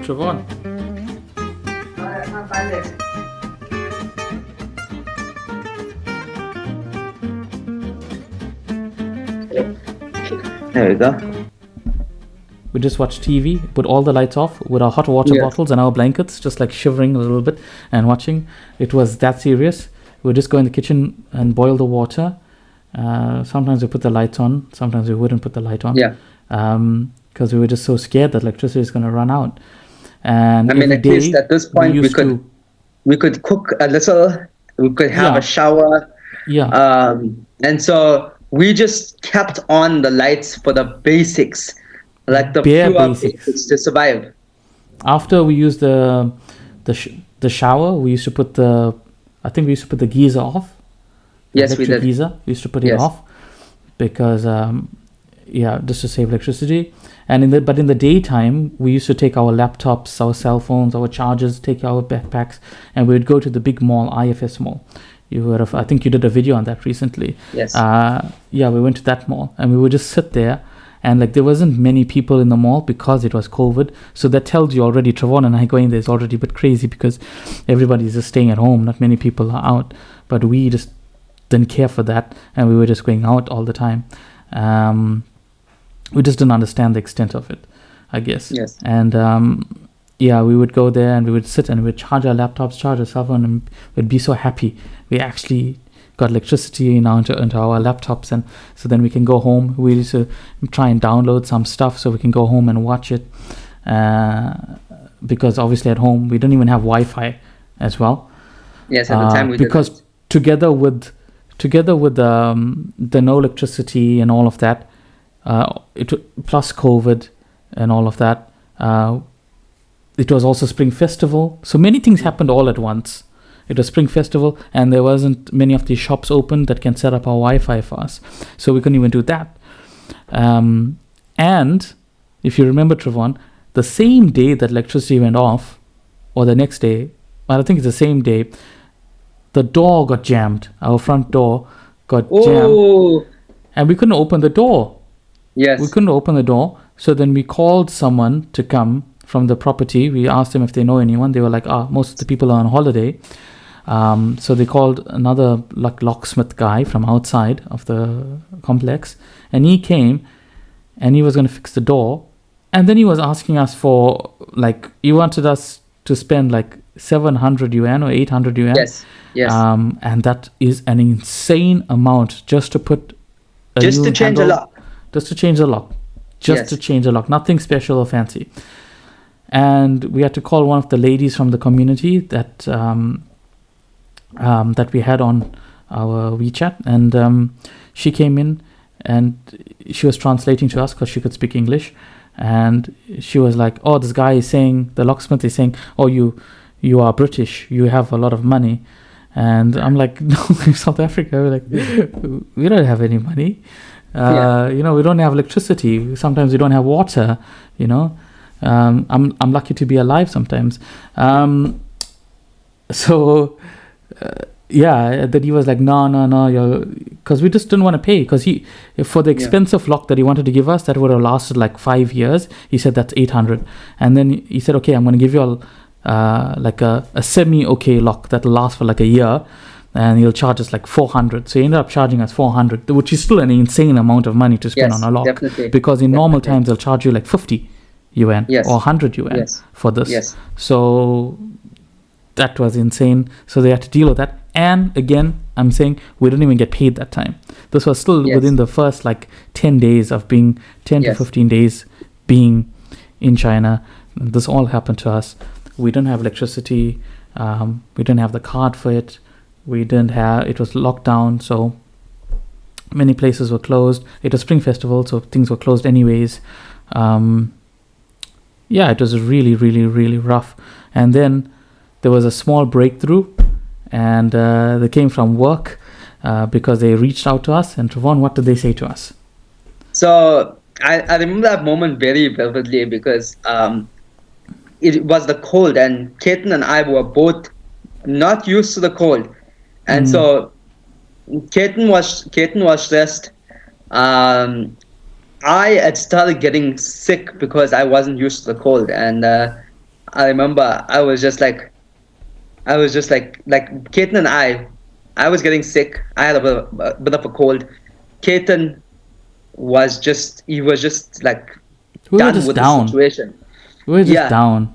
Trovon. I can't find it. There we go. We just watched TV, put all the lights off with our hot water bottles and our blankets, just like shivering a little bit and watching. It was that serious. We would just go in the kitchen and boil the water. Sometimes we put the lights on, sometimes we wouldn't put the light on. Yeah. Because we were just so scared that electricity is going to run out. And I mean, at least at this point, we could cook a little, we could have a shower. Yeah. And so we just kept on the lights for the basics, like the bare pure basics to survive. After we used the shower, we used to put the geyser off. Yes, we did. Geyser. We used to put it off because just to save electricity. And in the daytime, we used to take our laptops, our cell phones, our chargers, take our backpacks, and we would go to the big mall, IFS Mall. I think you did a video on that recently. Yes. We went to that mall and we would just sit there, and like there wasn't many people in the mall because it was COVID. So that tells you already, Trovon and I going there is already a bit crazy because everybody's just staying at home. Not many people are out, but we just didn't care for that, and we were just going out all the time. We just didn't understand the extent of it, I guess. Yes. And we would go there and we would sit and we would charge our laptops, charge our cell phone, and we'd be so happy. We actually got electricity now into our laptops, and so then we can go home. We used to try and download some stuff so we can go home and watch it. Because obviously at home we don't even have Wi-Fi as well. Yes, at the time we because didn't. together with the no electricity and all of that, plus COVID and all of that, it was also Spring Festival. So many things happened all at once. It was Spring Festival, and there wasn't many of these shops open that can set up our Wi-Fi for us. So we couldn't even do that. And if you remember, Trovon, the same day that electricity went off, or the next day, I think it's the same day, the door got jammed. Our front door got jammed. And we couldn't open the door. Yes. We couldn't open the door. So then we called someone to come from the property. We asked them if they know anyone. They were like, most of the people are on holiday. So they called another locksmith guy from outside of the complex. And he came and he was going to fix the door. And then he was asking us for, he wanted us to spend 700 yuan or 800 yuan. Yes. And that is an insane amount just to put just to change the lock. Just to change the lock. To change the lock. Nothing special or fancy. And we had to call one of the ladies from the community that that we had on our WeChat. And she came in and she was translating to us because she could speak English. And she was like, this guy is saying, the locksmith is saying, you are British, you have a lot of money. And I'm like, no, South Africa, we're like, we don't have any money. We don't have electricity. Sometimes we don't have water, I'm lucky to be alive sometimes. That he was like, no, because we just didn't want to pay, because for the expensive lock that he wanted to give us, that would have lasted 5 years. He said that's 800, and then he said, okay, I'm going to give you a semi-okay lock that will last for a year, and he'll charge us 400. So he ended up charging us 400, which is still an insane amount of money to spend on a lock. Definitely. Because in normal times they'll charge you 50 yuan or 100 yuan for this. Yes. So that was insane. So they had to deal with that. And again, I'm saying we didn't even get paid that time. This was still within the first 10 days of being 10 to 15 days being in China. This all happened to us. We didn't have electricity. We didn't have the card for it. It was locked down. So many places were closed. It was Spring Festival, so things were closed anyways. It was really, really, really rough. And then there was a small breakthrough, and they came from work because they reached out to us. And Trovon, what did they say to us? So I remember that moment very vividly because it was the cold, and Ketan and I were both not used to the cold. And so Ketan was stressed. I had started getting sick because I wasn't used to the cold, and I remember like Keaton and I was getting sick. I had a bit of a cold. Keaton he was just like We were done just with the down. situation. We were just Yeah. down.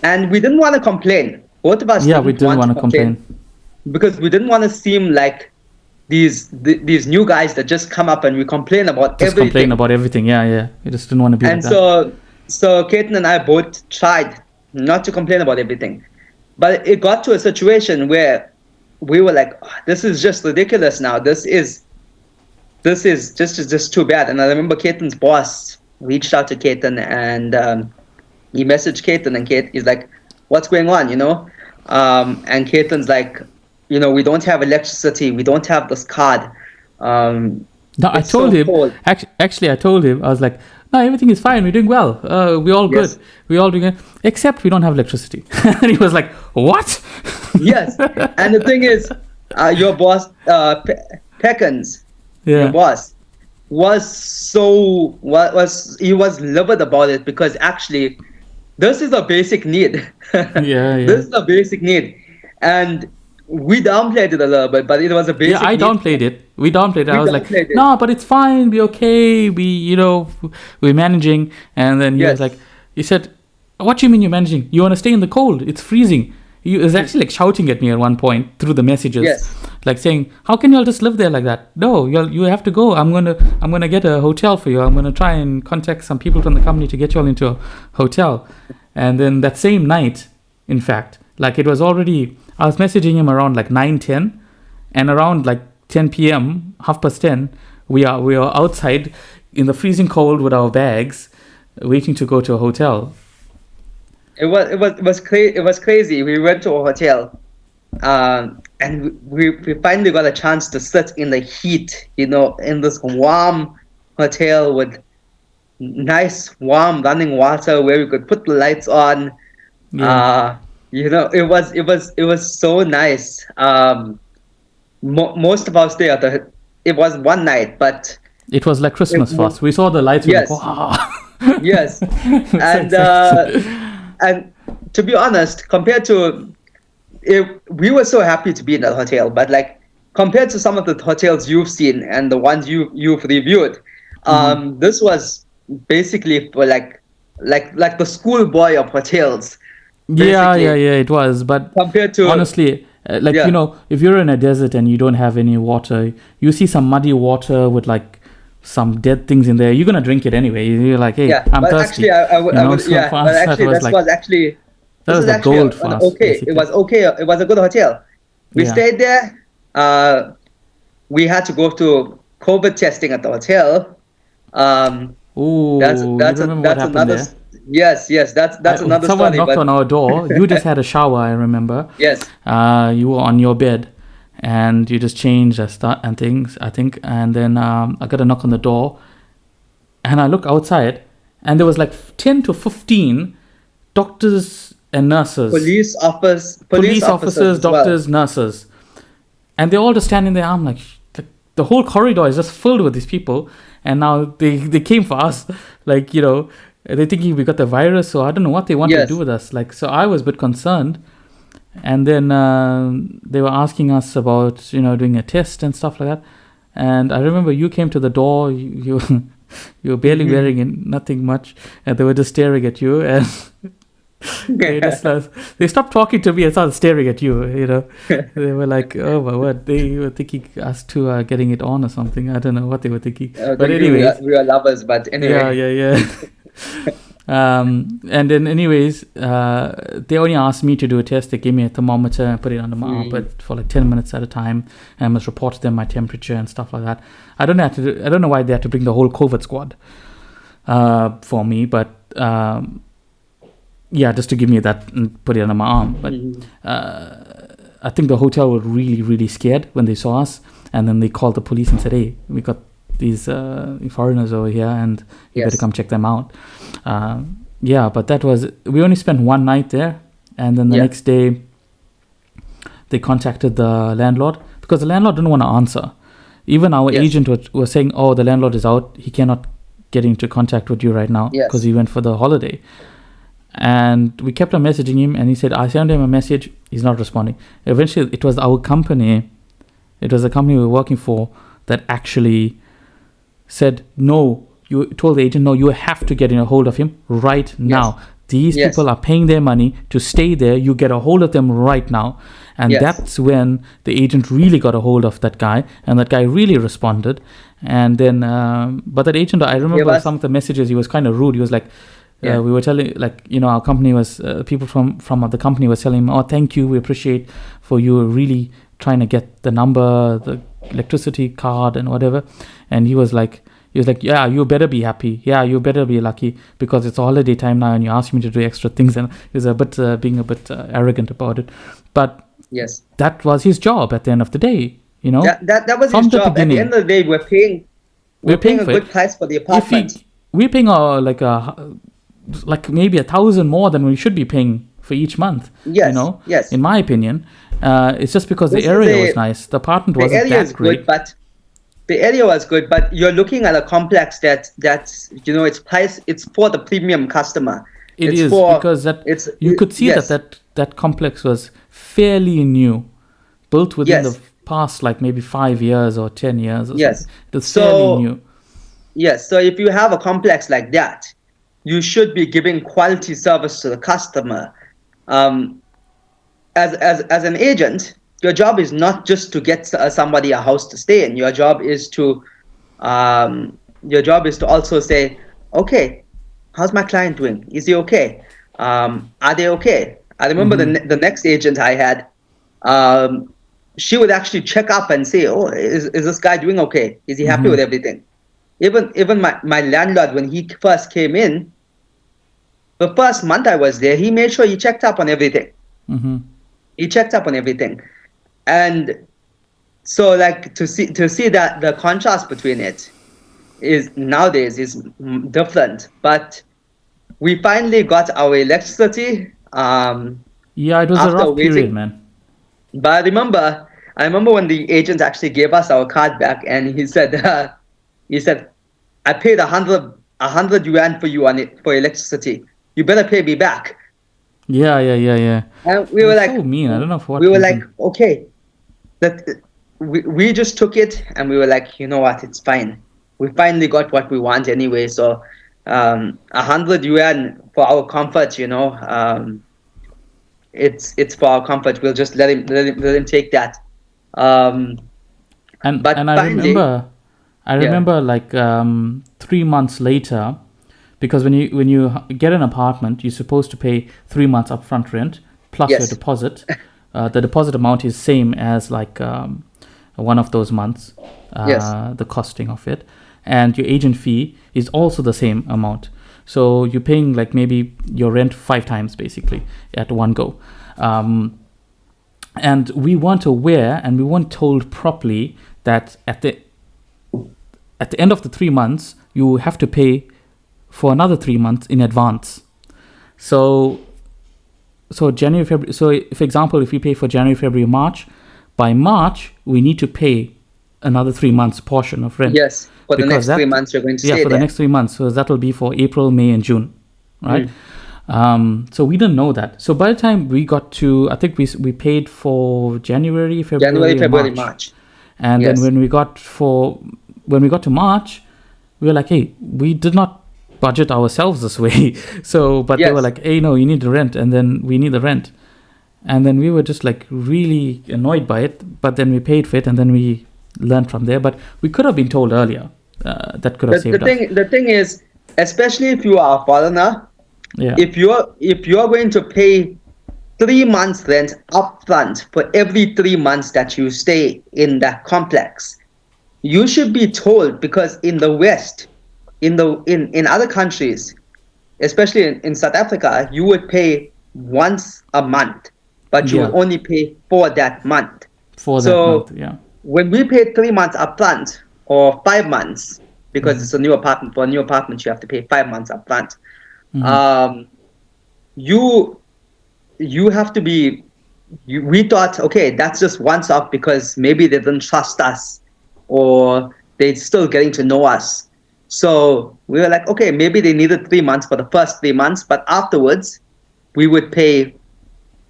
And we didn't want to complain. Both of us Yeah, we didn't didn't want want to to complain. because we didn't want to seem like these new guys that just come up and we complain about Just complain everything. about everything. Yeah, yeah. We just didn't want to be like And that. so Keaton and I both tried not to complain about everything. But it got to a situation where we were like, "Oh, this is just ridiculous now. This is just too bad." And I remember Keaton's boss reached out to Keaton and he messaged Keaton, and Kate is like, "What's going on?" And Keaton's like, "We don't have electricity. We don't have this card. No, I It's told so him. cold." Actually, I told him. I was like, "No, everything is fine. We're doing well. We're all Yes. good. We're all doing it, except we don't have electricity." And he was like, "What?" Yes. And the thing is, your boss, Peckins, your Yeah. boss, he was livid about it because actually, this is a basic need. Yeah, yeah. This is a basic need, and we downplayed it a little bit, but it was a basic Yeah, I need. downplayed it. We downplayed it. We I was like, downplayed it. "No, but it's fine. We're okay. We're managing." And then he was Yes. like, he said, "What do you mean you're managing? You want to stay in the cold? It's freezing." He was actually like shouting at me at one point through the messages, Yes. like saying, "How can y'all just live there like that? No, you have to go. I'm gonna get a hotel for you. I'm gonna try and contact some people from the company to get y'all into a hotel." And then that same night, in fact, like it was already, I was messaging him around like 9:10, and around like 10 p.m., 10:30, we are outside in the freezing cold with our bags, waiting to go to a hotel. It was crazy. We went to a hotel, and we finally got a chance to sit in the heat, in this warm hotel with nice warm running water where we could put the lights on. Yeah. It was so nice. Most of our stay it was one night, but It was like Christmas for us. We saw the lights. We were Yes. like, wow. yes, and and to be honest, compared to we were so happy to be in that hotel, but like compared to some of the hotels you've seen and the ones you've reviewed, this was basically for like the schoolboy of hotels. Yeah, basically, it was. But Compared to honestly, like, Yeah. if you're in a desert and you don't have any water, you see some muddy water with like some dead things in there, you're gonna drink it anyway. You're like, hey, yeah, I'm but thirsty. actually, I would, So yeah, for us, but actually, that was this like, was actually that this was is like actually gold for us. okay. Basically. It was okay. It was a good hotel. We Yeah. stayed there. We had to go to COVID testing at the hotel. Ooh, That's you that's a, remember what that's happened another. there? Yes. That's another Someone story. knocked But on our door. You just had a shower, I remember. yes, You were on your bed, and you just changed and things, I think. And then I got a knock on the door, and I look outside, and there was like 10 to 15 doctors and nurses, police officers as well. doctors, nurses, and they're all just standing there. I'm like, the whole corridor is just filled with these people, and now they came for us, like, they're thinking we got the virus, so I don't know what they want to Yes. do with us. Like, so I was a bit concerned, and then they were asking us about doing a test and stuff like that. And I remember you came to the door. You you were barely wearing nothing much, and they were just staring at you, and they stopped talking to me and started staring at you. They were like, "Oh my word!" They were thinking us two are getting it on or something. I don't know what they were thinking. But anyway, we are lovers. But anyway, yeah. And then anyways, they only asked me to do a test. They gave me a thermometer and put it under my armpit for like 10 minutes at a time, and I must report to them my temperature and stuff like that. I don't know why they had to bring the whole COVID squad for me, but yeah, just to give me that and put it under my arm. But I think the hotel were really, really scared when they saw us, and then they called the police and said, "Hey, we got these foreigners over here, and you better come check them out." But that was, we only spent one night there, and then the next day they contacted the landlord, because the landlord didn't want to answer. Even our agent was saying, "Oh, the landlord is out, he cannot get into contact with you right now because he went for the holiday." And we kept on messaging him, and he said, I sent him a message, he's not responding. Eventually, it was our company, it was the company we were working for, that actually said, no, you told the agent, no, you have to get in a hold of him right now. Yes. These Yes. people are paying their money to stay there. You get a hold of them right now. And Yes. that's when the agent really got a hold of that guy, and that guy really responded. And then, but that agent, I remember some of the messages, he was kind of rude. He was like, Yeah. we were telling, like, our company was, people from the company was telling him, oh, thank you, we appreciate for you really trying to get the number, the electricity card and whatever. And he was like, yeah, you better be happy. Yeah, you better be lucky, because it's holiday time now and you asked me to do extra things. And he was a bit, being a bit arrogant about it. But Yes. that was his job at the end of the day, That was From his the job. At beginning. the end of the day, we're paying a for good it. price for the If apartment. we're paying like maybe 1,000 more than we should be paying for each month. Yes. Yes. In my opinion, it's just because This the is area was nice. The apartment The wasn't area that is great. good, but the area was good, but you're looking at a complex that's it's price. It's for the premium customer. It It's is for, because it's you could see yes. that complex was fairly new, built within Yes. the past like maybe 5 years or 10 years or Yes. something. It was So- fairly new. Yes, so if you have a complex like that, you should be giving quality service to the customer. As an agent, your job is not just to get somebody a house to stay in. Your job is to also say, okay, how's my client doing? Is he okay? Are they okay? I remember the next agent I had, she would actually check up and say, oh, is this guy doing okay? Is he happy with everything? Even my landlord, when he first came in, the first month I was there, he made sure he checked up on everything. He checked up on everything. And so, like, to see that the contrast between it is nowadays is different. But we finally got our electricity. Yeah, it was a After rough period, waiting- man. But I remember when the agent actually gave us our card back, and he said, I paid 100 yuan for you for electricity. You better pay me back. Yeah. And we It were was like, so mean. I don't know for what we were reason. like, okay, that we just took it, and we were like, you know what, it's fine. We finally got what we want anyway. So, 100 yuan for our comfort, it's for our comfort. We'll just let him take that. And But I finally- remember like 3 months later, because when you get an apartment, you're supposed to pay 3 months upfront rent plus your Yes. deposit. The deposit amount is same as like one of those months. Yes. The costing of it, and your agent fee is also the same amount. So you're paying like maybe your rent 5 times basically at one go. And we weren't aware, and we weren't told properly that at the end of the 3 months, you have to pay for another 3 months in advance. So January, February. So, for example, if we pay for January, February, March, by March we need to pay another 3 months portion of rent. Yes, for the Because next 3 months you're going to stay Yeah, for there. the next 3 months. So that will be for April, May, and June, right? So we didn't know that. So by the time we got to, I think we paid for January, February, and February, March. March. And Yes. then when we got to March, we were like, hey, we did not budget ourselves this way. So, but they were Yes. like, hey, no, you need the rent, and then we need the rent. And then we were just like really annoyed by it, but then we paid for it, and then we learned from there. But we could have been told earlier. That could have saved us. The thing is, especially if you are a foreigner, Yeah. if you're going to pay 3 months rent upfront for every 3 months that you stay in that complex, you should be told, because in the West, in other countries, especially in South Africa, you would pay once a month, but you Yeah. would only pay for that month. For that So- month, yeah. When we paid 3 months upfront, or 5 months, because it's a new apartment, for a new apartment you have to pay 5 months upfront. You have to be. We thought, okay, that's just once off because maybe they didn't trust us, or they're still getting to know us. So we were like, okay, maybe they needed 3 months for the first 3 months, but afterwards we would pay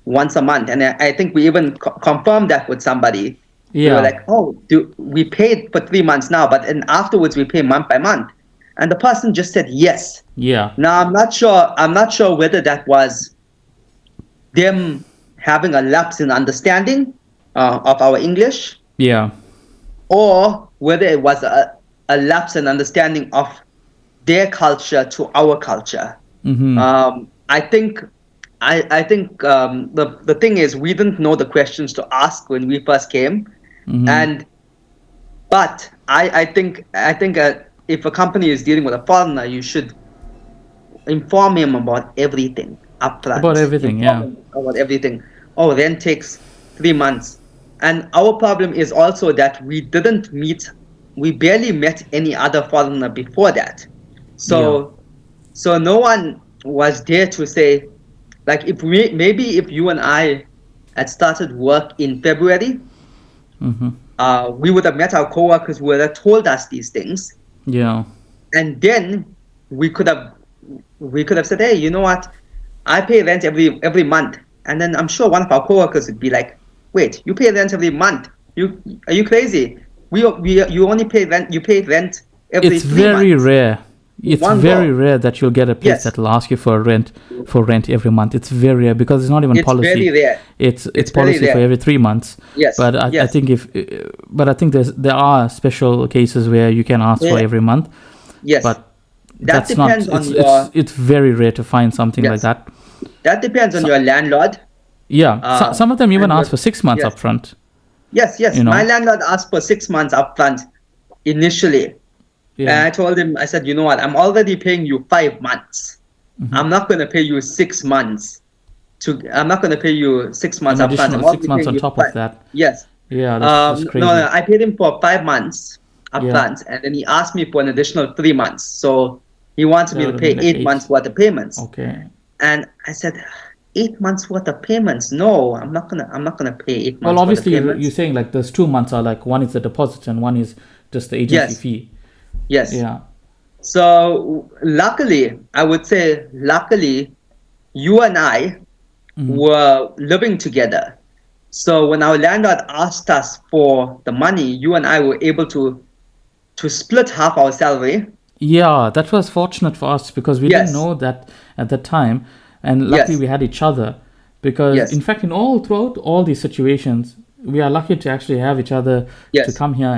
once a month. And I think we even confirmed that with somebody. We were Yeah. like, oh, we paid for 3 months now, but then afterwards we pay month by month. And the person just said yes. Yeah. Now I'm not sure whether that was them having a lapse in understanding of our English, Yeah. or whether it was a lapse in understanding of their culture to our culture. Mm-hmm. I think the thing is, we didn't know the questions to ask when we first came, Mm-hmm. but I think if a company is dealing with a foreigner, you should inform him about everything About upfront. everything. Inform Yeah. him about everything. Oh, rent takes 3 months, and our problem is also that we barely met any other foreigner before that, Yeah. so no one was there to say, like, maybe if you and I had started work in February, Mm-hmm. we would have met our coworkers who would have told us these things, Yeah. and then we could have said, hey, you know what, I pay rent every month. And then I'm sure one of our coworkers would be like, wait, you pay rent every month? Are you crazy? You only pay rent, you pay rent every It's three very months rare. in It's one very go. rare that you'll get a place Yes, that will ask you for rent every month. It's very rare because it's not even it's very policy. rare. It's It's very policy for rare. every 3 months. Yes, But I yes. think but I think there are special cases where you can ask for Yeah, every month. yes. But That that's not. depends on your It's very rare to find something like yes. that. That depends on So, your landlord. yeah, some of them even And ask your for 6 months yes, upfront. yes, You yes. My know. landlord asked for 6 months upfront initially. And Yeah. I told him, I said, you know what, I'm already paying you 5 months. Hmm. I'm not going to pay you 6 months. I'm not going to pay you 6 months An upfront. additional I'm six already months paying on you top of five. that. Yes. Yeah, that's No, crazy. I paid him for 5 months Yeah. upfront, and then he asked me for an additional 3 months. So he wanted That me would to have pay been like 8 months 8. worth of payments. Okay. And I said, 8 months worth of payments? No, I'm not gonna pay eight Well, months worth of obviously, you're payments. saying like there's 2 months are like one is the deposit and one is just the agency Yes, fee. yes. Yeah. So luckily, I would say luckily, you and I Mm. were living together. So when our landlord asked us for the money, you and I were able to split half our salary. Yeah, that was fortunate for us because we didn't Yes, know that at that time, and luckily yes, we had each other. Because in yes, fact, in all throughout all these situations, we are lucky to actually have each other to yes, come here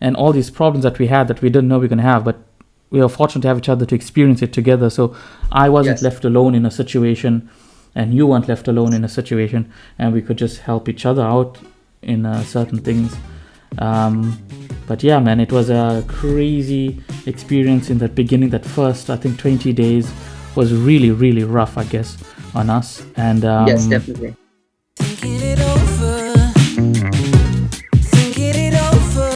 and all these problems that we had that we didn't know we were gonna have, but we are fortunate to have each other to experience it together. So I wasn't yes, left alone in a situation, and you weren't left alone in a situation, and we could just help each other out in certain things. But yeah, man, it was a crazy experience in that beginning. That first, I think, 20 days was really, really rough, I guess, on us. And yes, definitely.